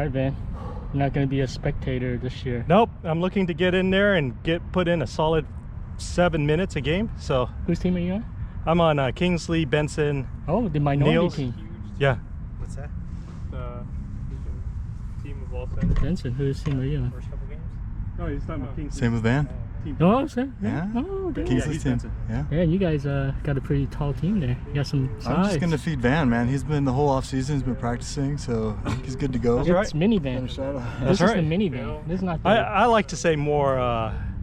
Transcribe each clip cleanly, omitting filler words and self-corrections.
right, man. You're not going to be a spectator this year. Nope, I'm looking to get in there and put in a solid 7 minutes a game. So Whose team are you on? I'm on Kingsley, Benson. Oh, the minority Niels. team. Yeah. What's that? Team of all centers. Benson, whose team are you on? First couple games? No, he's talking about Kingsley. Same with Van. Oh, sir. Yeah. Oh, damn. Kingsley's he's team. Benson. Yeah. Yeah, you guys got a pretty tall team there. You got some size. I'm just gonna feed Van, man. He's been the whole off season. He's been practicing, so I think he's good to go. That's right. It's minivan. That's This right. is the minivan. This is not the I like to say more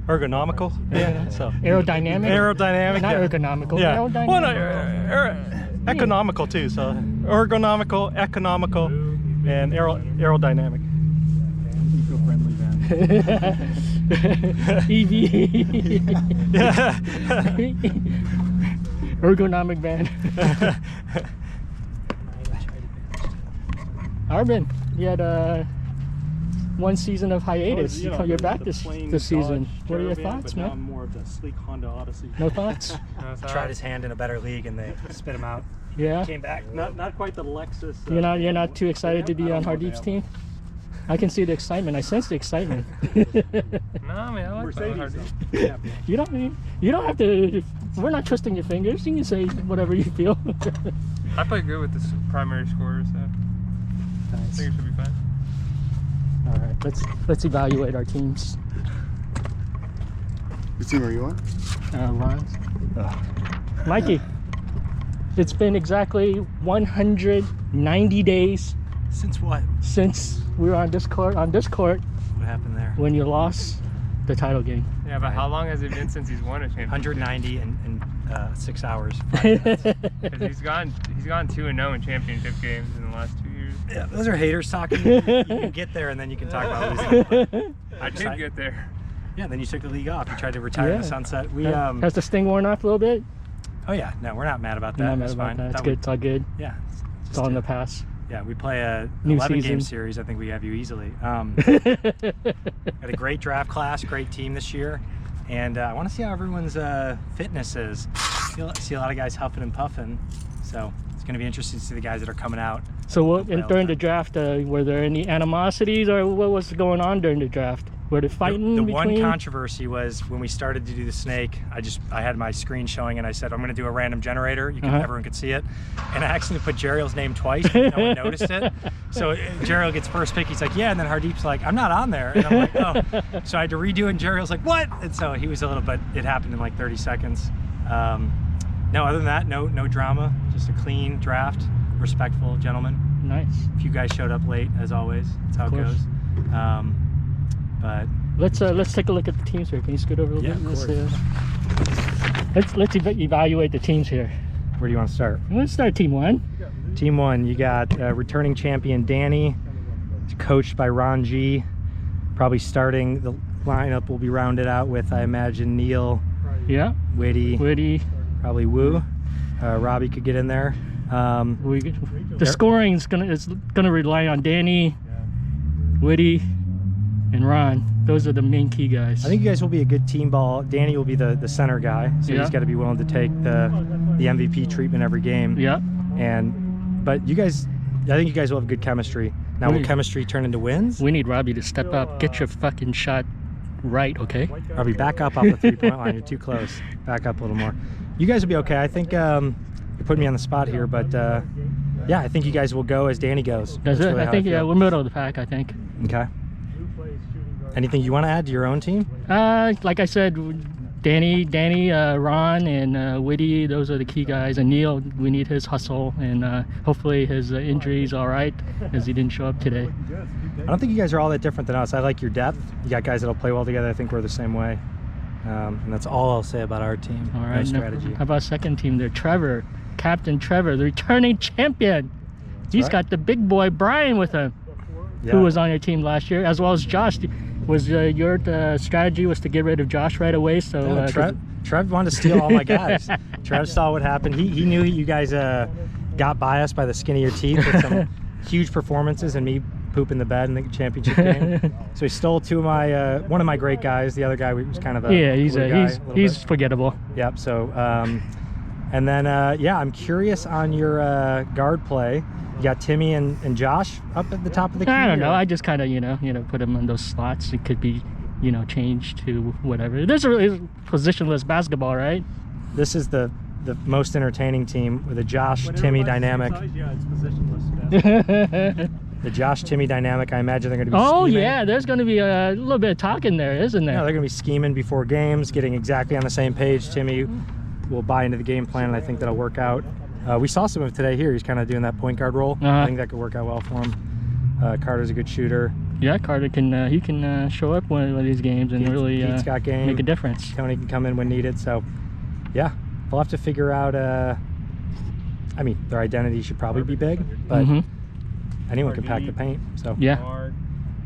ergonomical. Yeah. So aerodynamic. aerodynamic. Not yeah. ergonomical. Yeah. Aerodynamic. Well, no, economical too. So ergonomical, economical, and aerodynamic. Eco-friendly Van. EV. Yeah. Ergonomic van. Arvin, you had one season of hiatus. You're back this season. What are your thoughts, man? I'm more of the sleek Honda Odyssey. No thoughts? Tried his hand in a better league and they spit him out. Yeah. Came back. Not quite the Lexus. You're not too excited to be on Hardeep's team? I can see the excitement. I sense the excitement. No, man, I like Mercedes. Hardeep. You don't have to. We're not twisting your fingers. You can say whatever you feel. I play good with the primary scorers, so I think it should be fine. All right, let's evaluate our teams. What team are you on? Ron. Mikey, it's been exactly 190 days Since what? since we were on this court What happened there? when you lost the title game. Yeah, but how long has it been since he's won a championship? 190 in 6 hours. 'Cause he's gone 2-0 in championship games in the last 2 years. Yeah, those are haters talking. You can get there and then you can talk about losing. I did get there. Yeah, then you took the league off. You tried to retire in the Yeah. sunset. We Has the sting worn off a little bit? Oh yeah, no, we're not mad about that. Not mad It's about fine. that. It's That good. would- It's all good. Yeah. It's all in the past. Yeah, we play a New 11 season. game series. I think we have you easily. Got a great draft class, great team this year, and I want to see how everyone's fitness is. See a lot of guys huffing and puffing, so it's going to be interesting to see the guys that are coming out. So what, Playoff during the time. draft, were there any animosities or what was going on during the draft? Were they fighting The between? one controversy was when we started to do the snake. I had my screen showing and I said I'm going to do a random generator. Everyone could see it, and I actually put Jeriel's name twice. But no one noticed it. So Jeriel gets first pick. He's like, yeah, and then Hardeep's like, I'm not on there, and I'm like, oh. So I had to redo it. And Jeriel's like, what? And so he was a little, but it happened in like 30 seconds. No, other than that, no drama. Just a clean draft, respectful gentlemen. Nice. A few guys showed up late, as always. That's how it course. goes. But Let's take a look at the teams here. Can you scoot over a little Yeah, bit? of Let's evaluate the teams here. where do you want to start? Let's start team one. Team one, you got returning champion Danny, coached by Ron G. Probably starting, the lineup will be rounded out with, I imagine, Neil, Yeah. Witty, probably Woo. Robbie could get in there. The scoring is gonna rely on Danny, Witty, and Ron. Those are the main key guys. I think you guys will be a good team ball. Danny will be the center guy, so Yeah. he's got to be willing to take the MVP treatment every game. Yeah. But you guys, I think you guys will have good chemistry. Now, will chemistry turn into wins? We need Robbie to step up. Get your fucking shot right, okay? Robbie, back up off the three-point line. You're too close. Back up a little more. You guys will be okay. I think you're putting me on the spot here, but yeah, I think you guys will go as Danny goes. That's it. really I how think feel. we're middle of the pack. I think. Okay. Anything you want to add to your own team? Like I said, Danny, Ron, and Witty. Those are the key guys. And Neil, we need his hustle, and hopefully his injury's all right, as he didn't show up today. I don't think you guys are all that different than us. I like your depth. You got guys that'll play well together. I think we're the same way. And that's all I'll say about our team. All No right. strategy. How about second team there? Trevor, Captain Trevor, the returning champion. He's right. got the big boy Brian with him, Yeah. who was on your team last year, as well as Josh. Was your strategy was to get rid of Josh right away? So No, Trev wanted to steal all my guys. Trev saw what happened. He knew you guys got biased by the skin of your teeth with some huge performances and me pooping the bed in the championship game. So he stole two of my one of my great guys. The other guy was kind of a yeah, cooler guy, a little he's bit. forgettable. Yep. So And then, yeah, I'm curious on your guard play. You got Timmy and Josh up at the top of the key. I don't know. or- I just kind of, put them in those slots. It could be, changed to whatever. There's a positionless basketball, right? This is the most entertaining team with a Josh Timmy dynamic. Yeah, it's positionless. The Josh Timmy dynamic. I imagine they're going to be. Oh scheming. yeah, there's going to be a little bit of talk in there, isn't there? Yeah, they're going to be scheming before games, getting exactly on the same page. Timmy will buy into the game plan, and I think that'll work out. We saw some of it today here. He's kind of doing that point guard role. I think that could work out well for him. Carter's a good shooter. Yeah, Carter can show up one of these games and really Pete's got game. make a difference. Tony can come in when needed. So, yeah, we'll have to figure out. I mean, their identity should probably be big, but anyone can pack the paint. So Yeah,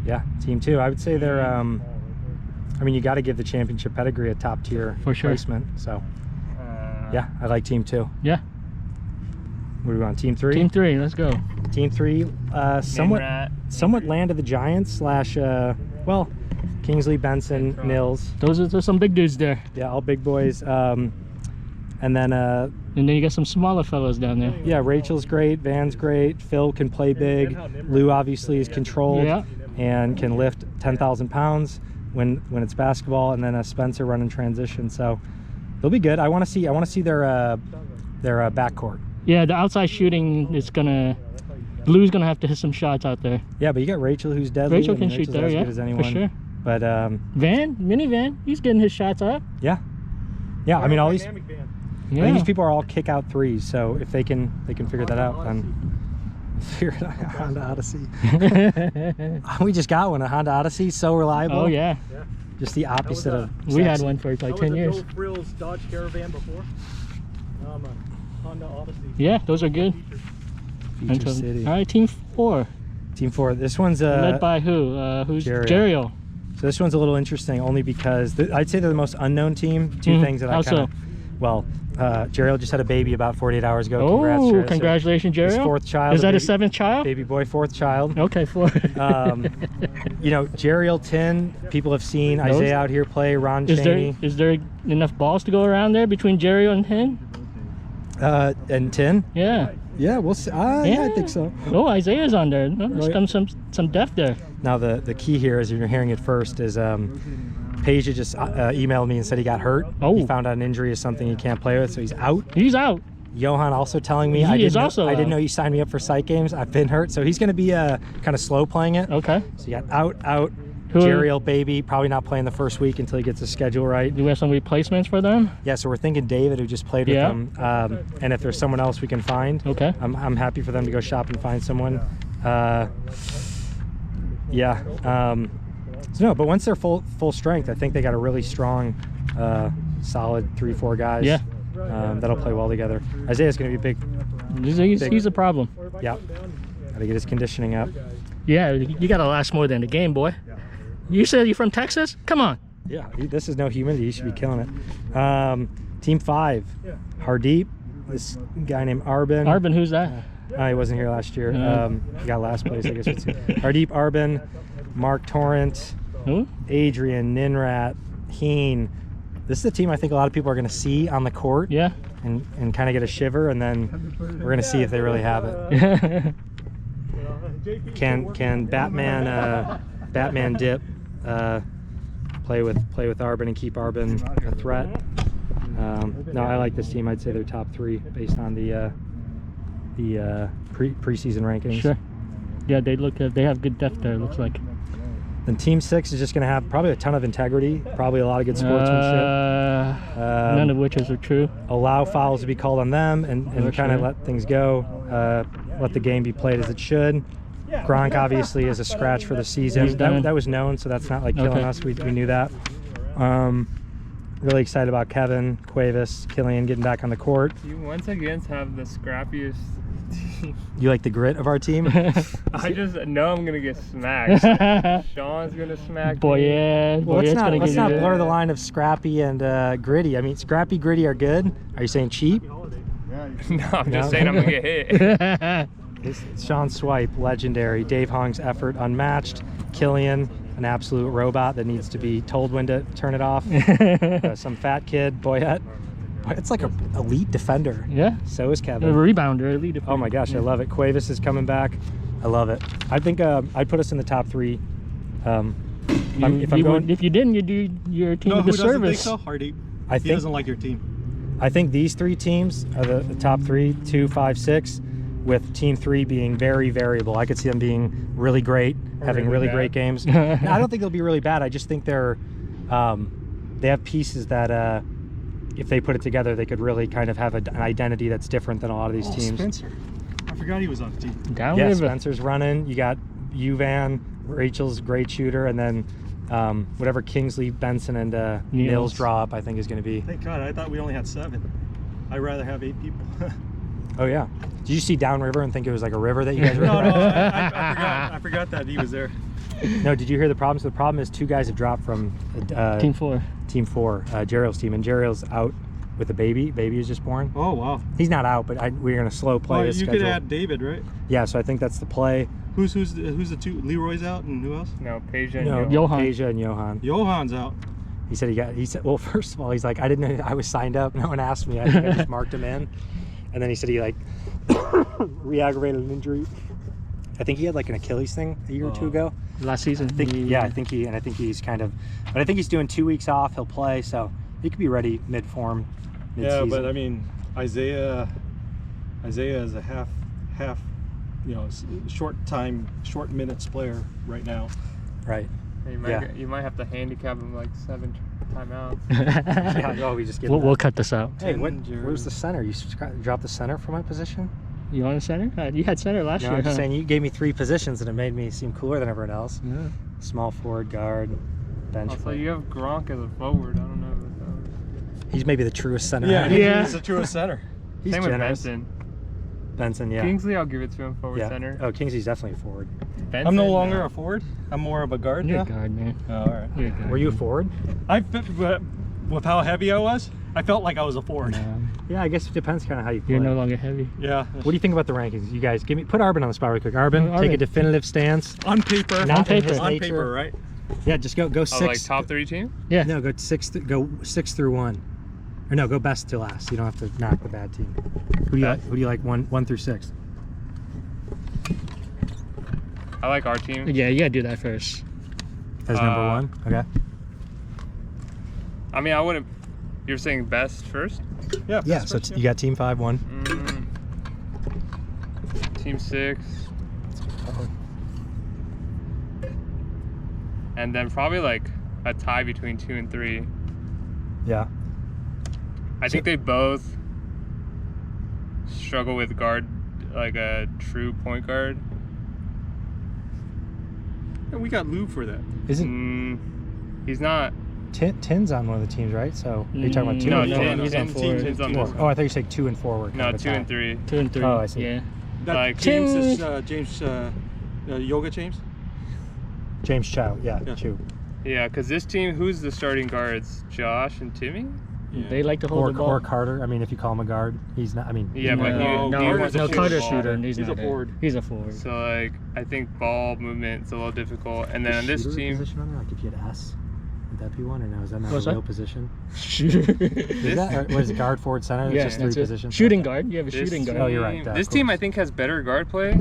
yeah, team 2. I would say they're. I mean, you got to give the championship pedigree a top tier For sure. placement. So yeah, I like team 2. yeah. What are we on? Team 3. Team 3, let's go. Team 3. Somewhat land of the Giants / well, Kingsley, Benson, Nils. Those are some big dudes there, Yeah, all big boys. And then and then you got some smaller fellows down there. yeah, Rachel's great, Van's great, Phil can play big, Lou obviously is controlled Yeah. and can lift 10,000 pounds when it's basketball, and then Spencer running transition. So they'll be good. I want to see their backcourt. Yeah, the outside shooting is Lou's gonna have to hit some shots out there. Yeah, but you got Rachel who's deadly. Rachel I mean, can shoot Rachel's there, as yeah, good as anyone. for sure. But Minivan, he's getting his shots up. yeah, I mean all these. Dynamic band. I think Yeah, these people are all kick out threes, so if they can figure that out, then figure it out. Honda Odyssey. We just got one, a Honda Odyssey, so reliable. oh yeah, Just the opposite of. we had sexy. one for like That 10 was a years. No Frills Dodge Caravan before. A Honda Odyssey. Yeah, those are good. Feature City. All right, team 4, Team 4. This one's led by who? Who's Jeriel. Jeriel? So this one's a little interesting only because I'd say they're the most unknown team. Two things that I How kind of. so? Well, Jeriel just had a baby about 48 hours ago. Oh, Jeriel. congratulations, His Jeriel. 4th child. Is that a his 7th child? baby boy, 4th child. Okay, 4. You know, Jeriel Tin, people have seen Those- Isaiah out here play, Ron is Chaney. there enough balls to go around there between Jeriel and him? And Tin? Yeah. Yeah, we'll see. Yeah, I think so. Oh, Isaiah's on there. Oh, there's Right. some depth there. Now, the key here, as you're hearing it first, is Paige had just emailed me and said he got hurt. Oh. He found out an injury is something he can't play with, so he's out. He's out. Johan also telling me He I is didn't also know, I didn't out. know you signed me up for site games. I've been hurt, so he's going to be kind of slow playing it. Okay. So you got out. Who- Jeriel baby probably not playing the first week until he gets his schedule right. Do we have some replacements for them? Yeah, so we're thinking David, who just played with Yeah. them, and if there's someone else we can find, Okay. I'm happy for them to go shop and find someone. Yeah. So no, but once they're full strength, I think they got a really strong, solid 3-4 guys. Yeah. That'll play well together. Isaiah's going to be big. He's a problem. Yeah. Got to get his conditioning up. Yeah, you gotta last more than the game, boy. You said you're from Texas? Come on. Yeah. This is no humidity. He should be killing it. Team 5. Hardeep. This guy named Arbin. Arbin, who's that? He wasn't here last year. Yeah. He got last place, I guess. Hardeep, Arbin, Mark Torrent, Who? Adrian, Ninrat, Heen. This is a team I think a lot of people are going to see on the court Yeah. and kind of get a shiver, and then we're going to see if they really have it. Can Batman dip play with Arbin and keep Arbin a threat? No, I like this team. I'd say they're top 3 based on the preseason rankings. Sure. Yeah, they have good depth there, looks like. Then Team 6 is just going to have probably a ton of integrity, probably a lot of good sportsmanship. None of which is true. Allow fouls to be called on them and kind of let things go. Let the game be played as it should. Gronk obviously is a scratch for the season. He's done. That was known, so that's not like killing Okay. us. We knew that. Really excited about Kevin, Cuevas, Killian getting back on the court. You once again have the scrappiest team. You like the grit of our team? I just know I'm gonna get smacked. Sean's gonna smack Boy, me. yeah. Well, let's not get you blur the line of scrappy and gritty. I mean, scrappy, gritty are good. Are you saying cheap? No, I'm No. just saying I'm gonna get hit. there. Sean Swipe, legendary. Dave Hong's effort, unmatched. Killian, an absolute robot that needs to be told when to turn it off. Some fat kid, Boyette, It's like a elite defender. Yeah. So is A Kevin. rebounder, lead. Oh my gosh, I love it. Cuevas is coming back. I love it. I think I'd put us in the top 3. If you didn't, you'd do your team No, a who doesn't think disservice. so? Hardy. I He think doesn't like your team. I think these 3 teams are the top 3, 2, 5, 6, with team 3 being very variable. I could see them being really great, having really great games. No, I don't think they'll be really bad. I just think they have pieces that if they put it together, they could really kind of have an identity that's different than a lot of these teams. Spencer. I forgot he was on the team. Down Yeah, river. Spencer's running. You got Uvan, Rachel's great shooter, and then whatever Kingsley, Benson, and Nils draw up, I think is going to be. Thank God, I thought we only had 7. I'd rather have 8 people. Oh yeah. Did you see downriver and think it was like a river that you guys were? No, I forgot that he was there. No, did you hear the problem? So the problem is 2 guys have dropped from Team 4. Team 4, Jeriel's team, and Jeriel's out with a baby. Baby is just born. Oh, wow. He's not out, but we're gonna slow play Well, his you schedule. could add David, right? Yeah, so I think that's the play. Who's the 2? Leroy's out, and who else? No, Peja and No, Johan. Peja and Johan. Johan's out. He said, well, first of all, he's like, I didn't know I was signed up. No one asked me. I think I just marked him in. And then he said he like re-aggravated an injury. I think he had like an Achilles thing a year or 2 ago. Last season. I think he's kind of, but I think he's doing 2 weeks off. He'll play, so he could be ready mid-form, mid-season. Yeah, but I mean, Isaiah is a half, short minutes player right now. Right. You might have to handicap him like 7 timeouts. Yeah, oh, we just get We'll cut this out. Hey, where's the center? You dropped the center for my position? You want a center? You had center last No, year. I'm just huh? saying you gave me 3 positions and it made me seem cooler than everyone else. Yeah. Small forward, guard, bench. Also, player. you have Gronk as a forward. I don't know about that. He's maybe the truest center. Yeah, Yeah. he's the truest center. He's Same generous. with Benson. Benson, yeah. Kingsley, I'll give it to him, forward yeah. center. Oh, Kingsley's definitely a forward. Benson, I'm no longer a forward. I'm more of a guard You're now. a guard, man. Oh, all right. You're a guard. Were you a forward? With how heavy I was, I felt like I was a forward. No, Yeah, I guess it depends kind of how you play. you're no longer heavy. Yeah. What do you think about the rankings? You guys, put Arbin on the spot real quick. Arbin, take a Arbin. definitive stance. On paper. On paper. On Nature. paper, right? Yeah, just go Oh, 6. like top 3 team? Yeah. No, go 6 through 1. Or no, go best to last. You don't have to knock the bad team. Who do you like 1 through 6? I like our team. Yeah, you gotta do that first. As number 1? Okay. I mean, I wouldn't. You're saying best first? Yeah. Yeah, that's so first, you got team 5, 1. Team 6. And then probably like a tie between 2 and 3. Yeah. I think they both struggle with guard, like a true point guard. And we got Lou for that. Isn't He's not. Tin's on one of the teams, right? So are you talking about 2 No, and 4? Tin- he's on Tin- forward. Tin's on Four. this. Oh, I thought you said 2 and 4 were No, kind of a 2 and tie. 3. 2 and 3. Oh, I see. Yeah. That Like- James is Tim- Yoga James. James Chow, yeah. Yeah. Chu. Yeah, because this team, who's the starting guards? Josh and Timmy? Yeah. They like to hold the ball. Or Carter. I mean, if you call him a guard, he's not. I mean, Yeah, but No, he Carter's wants a to no, shoot the Carter's ball. shooter. He's a forward. He's a forward. So like, I think ball movement's a little difficult. And then on this shooter team, position on there, like if you had S, would that be one or no? Is that not What's a real that? position? Shooter. Is that, or what is it, guard, forward, center? Yeah, it's just 3 that's it. positions. Shooting Okay. guard. You have a this shooting team, guard. Oh, you're right, This of team, I course. think, has better guard play,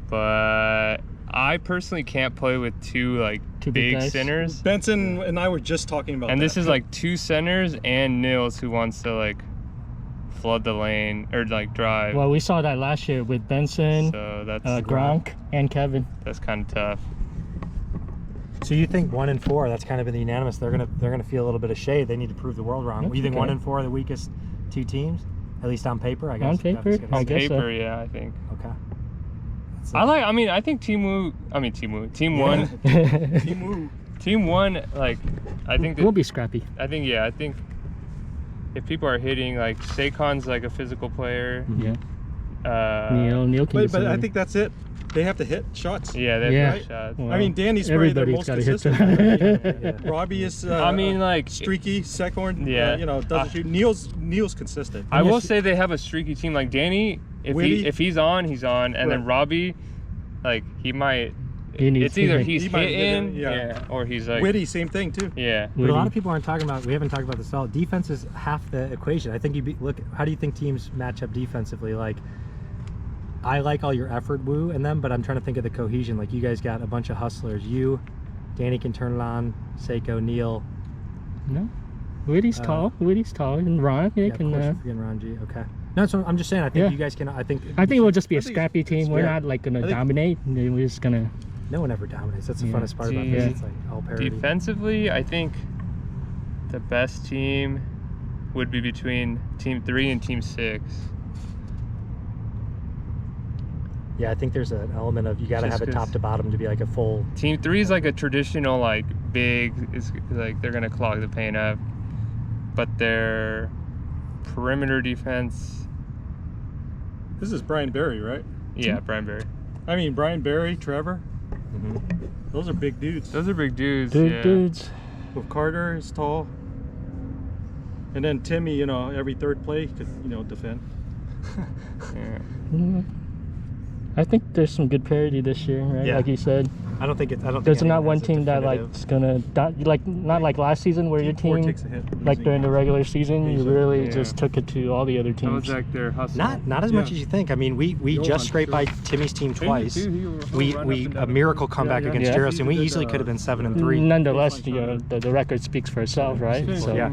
but I personally can't play with 2 like Two big big guys. centers. Benson and I were just talking about And that. this is like 2 centers and Nils who wants to like flood the lane or like drive. Well, we saw that last year with Benson, So that's Gronk, and Kevin. that's kind of tough. So you think 1 and 4? That's kind of been the unanimous. They're gonna feel a little bit of shade. They need to prove the world wrong. That's You think okay. 1 and 4 are the weakest 2 teams, at least on paper? I guess. On That's paper? gonna I On say. guess so. paper, yeah, I think. Okay. That's I think Team 1, Team 1, like, I think We'll that, be scrappy. I think if people are hitting, like, Saquon's like a physical player. Yeah. Uh, Neil can But I think that's it. They have to hit shots. Yeah, they're Yeah. good shots. Well, I mean, Danny's probably the everybody's most gotta hit consistent. that. Robbie is. I mean, like, streaky, second. Yeah. Doesn't shoot. Neil's consistent. I will say they have a streaky team. Like Danny, Witty. if he's on, he's on, and then Right. Robbie, like he might He needs- it's either he- he's he might get hitting, in, yeah. or he's like, Witty, same thing too. yeah. But a lot of people aren't talking about. We haven't talked about this at all. Defense is half the equation. I think look. How do you think teams match up defensively? Like, I like all your effort, Woo, and them, but I'm trying to think of the cohesion. Like, you guys got a bunch of hustlers. You, Danny can turn it on. Seiko, Neil. No, Witty's tall. Witty's tall, and Ron. Yeah, Yeah, of can. course, you're forgetting Ron G. Okay. No, so I'm just saying. I think Yeah. you guys can. I think we'll just be a I think scrappy it's- team. We're yeah. not like gonna I think- dominate. We're just gonna. no one ever dominates. That's the Yeah. funnest part about See, this. yeah. It's like all parity. Defensively, I think the best team would be between Team 3 and Team 6. Yeah, I think there's an element of you got to Just have it top 'cause- to bottom to be like a full. Team 3 is like a traditional, like, big, is like they're gonna clog the paint up, but their perimeter defense, This is Brian Berry, right? yeah, Brian Berry. I mean, Brian Berry, Trevor. Mhm. Those are big dudes. Those are big dudes. Dude, yeah. dudes. With Carter is tall. And then Timmy, you know, every third play could, you know, defend. Yeah. Mm. I think there's some good parity this year, right? Yeah. Like you said, I don't think it's. I don't. there's think not anyone one has a team that like definitive- is gonna like not like last season where your Team 4 team takes a hit. like losing. during the regular season you really Yeah. just took it to all the other That was teams. like their hustle. Not as much Yeah. as you think. I mean, we Johan, just scraped by sure. Timmy's team twice. He'll run We up and a down. miracle comeback Yeah, yeah. against Yeah. Jaros, and we easily could have been 7-3. Nonetheless, Baseline shot. the record speaks for itself, right? So Yeah.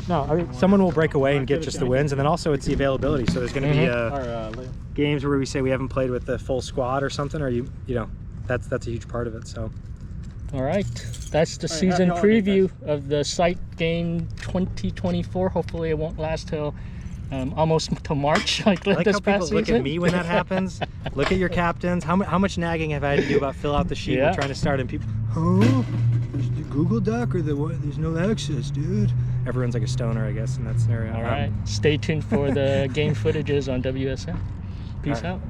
No, I mean, someone will break away and get just the wins, and then also it's the availability. So there's going to be games where we say we haven't played with the full squad or something, or you know, that's a huge part of it. So all right, that's the All right, season happy holiday, preview of the site game 2024. Hopefully, it won't last till almost to March, like I like this how people past look season. at me when that happens. Look at your captains. How much nagging have I had to do about fill out the sheet? Yeah. We're trying to start, and people, oh, there's the Google Doc or the what? There's no access, dude. Everyone's like a stoner, I guess, in that scenario. All right, stay tuned for the game footages on WSN. Peace All right. out.